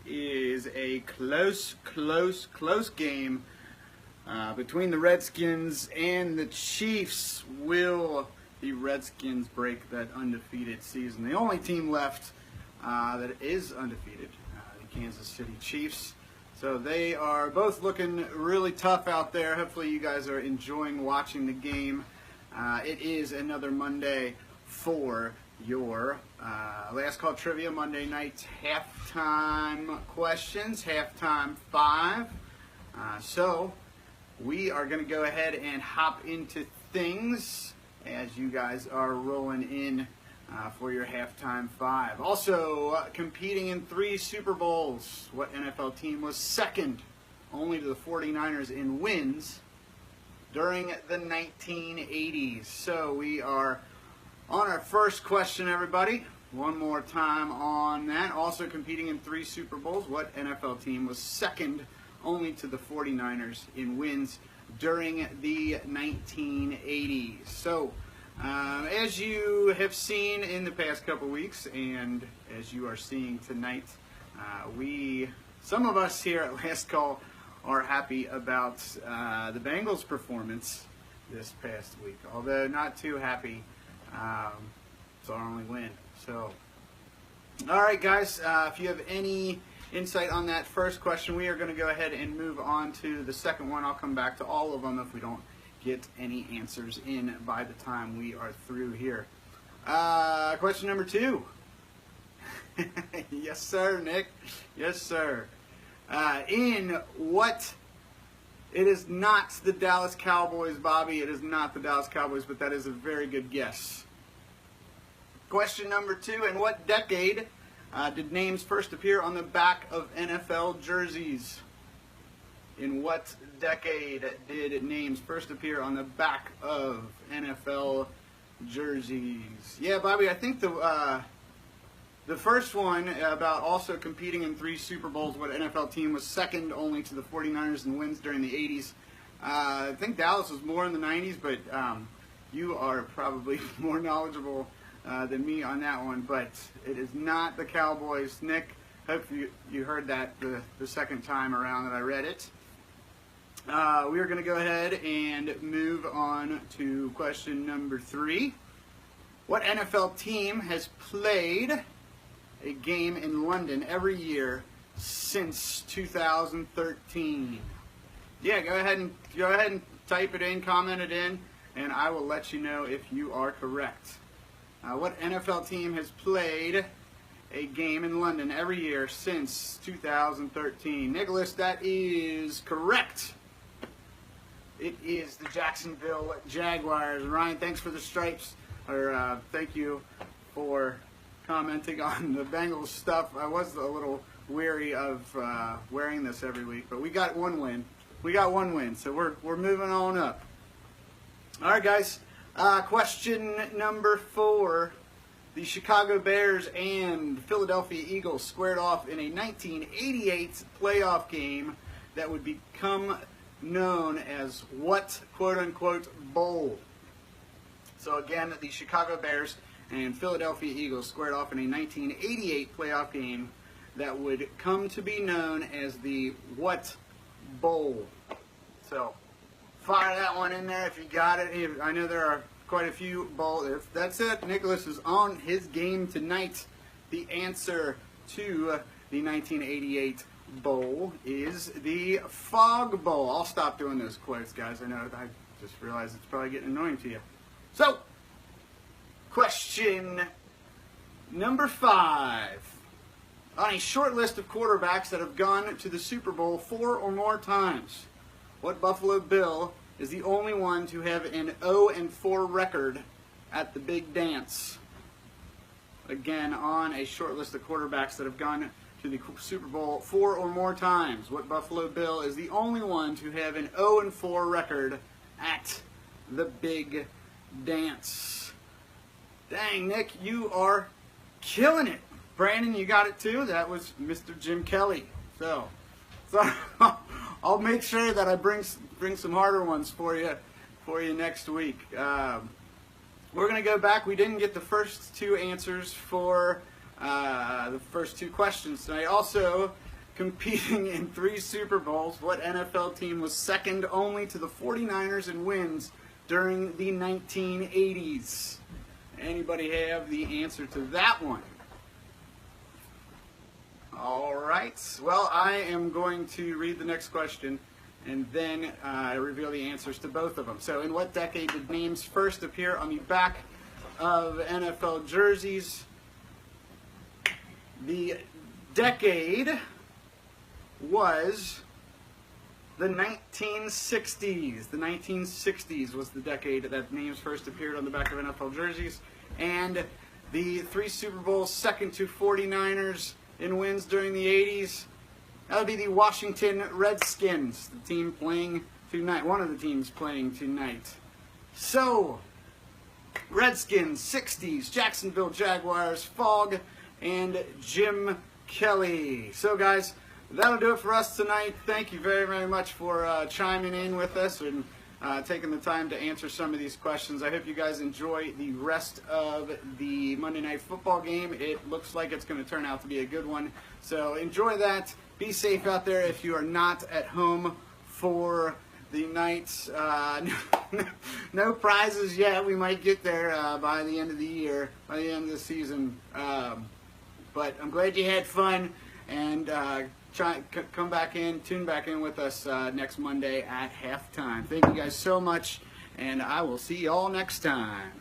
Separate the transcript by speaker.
Speaker 1: is a close game between the Redskins and the Chiefs. Will the Redskins break that undefeated season? The only team left that is undefeated, the Kansas City Chiefs. So they are both looking really tough out there. Hopefully you guys are enjoying watching the game. It is another Monday for your Last Call Trivia Monday night halftime questions, halftime 5. So we are going to go ahead and hop into things as you guys are rolling in for your halftime 5. Also competing in 3 Super Bowls. What NFL team was second only to the 49ers in wins during the 1980s? So we are on our first question, everybody. One more time on that. Also competing in 3 Super Bowls. What NFL team was second only to the 49ers in wins during the 1980s? So as you have seen in the past couple weeks, and as you are seeing tonight, some of us here at Last Call are happy about the Bengals' performance this past week, although not too happy. It's our only win. So, all right, guys, if you have any insight on that first question, we are going to go ahead and move on to the second one. I'll come back to all of them if we don't get any answers in by the time we are through here. Question number 2. Yes, sir, Nick. Yes, sir. In what? It is not the Dallas Cowboys, Bobby. It is not the Dallas Cowboys, but that is a very good guess. Question number 2. In what decade did names first appear on the back of NFL jerseys? In what decade did names first appear on the back of NFL jerseys? Yeah, Bobby, I think the first one about also competing in 3 Super Bowls, what NFL team was second only to the 49ers in wins during the 80s. I think Dallas was more in the 90s, but you are probably more knowledgeable than me on that one. But it is not the Cowboys. Nick, hope you heard that the second time around that I read it. We are going to go ahead and move on to question number 3. What NFL team has played a game in London every year since 2013? Yeah, go ahead and type it in, comment it in, and I will let you know if you are correct. What NFL team has played a game in London every year since 2013? Nicholas, that is correct. It is the Jacksonville Jaguars. Ryan, thanks for the stripes, or thank you for commenting on the Bengals stuff. I was a little weary of wearing this every week, but we got one win. So we're moving on up. All right, guys. Question number 4. The Chicago Bears and Philadelphia Eagles squared off in a 1988 playoff game that would become known as what quote-unquote bowl? So again, the Chicago Bears and Philadelphia Eagles squared off in a 1988 playoff game that would come to be known as the what bowl? So fire that one in there if you got it. I know there are quite a few bowls. If that's it, Nicholas is on his game tonight. The answer to the 1988 bowl is the Fog Bowl. I'll stop doing those quotes, guys. I know, I just realized it's probably getting annoying to you. So, question number 5. On a short list of quarterbacks that have gone to the Super Bowl 4 or more times, what Buffalo Bill is the only one to have an 0-4 record at the Big Dance? Again, on a short list of quarterbacks that have gone to the Super Bowl 4 or more times, what Buffalo Bill is the only one to have an 0-4 record at the Big Dance? Dang, Nick, you are killing it. Brandon, you got it too? That was Mr. Jim Kelly. So I'll make sure that I bring some harder ones for you next week. We're going to go back. We didn't get the first 2 answers for the first 2 questions tonight. Also, competing in 3 Super Bowls, what NFL team was second only to the 49ers in wins during the 1980s? Anybody have the answer to that one? All right. Well, I am going to read the next question and then reveal the answers to both of them. So, in what decade did names first appear on the back of NFL jerseys? The decade was the 1960s. The 1960s was the decade that names first appeared on the back of NFL jerseys. And the 3 Super Bowls, second to 49ers in wins during the 80s. That would be the Washington Redskins, the team playing tonight, one of the teams playing tonight. So, Redskins, 60s, Jacksonville Jaguars, Fogg, and Jim Kelly. So, guys, that'll do it for us tonight. Thank you very, very much for chiming in with us and taking the time to answer some of these questions. I hope you guys enjoy the rest of the Monday Night Football game. It looks like it's going to turn out to be a good one. So enjoy that. Be safe out there if you are not at home for the night. No prizes yet. We might get there by the end of the year, by the end of the season. But I'm glad you had fun, and come back in, tune back in with us next Monday at halftime. Thank you guys so much, and I will see you all next time.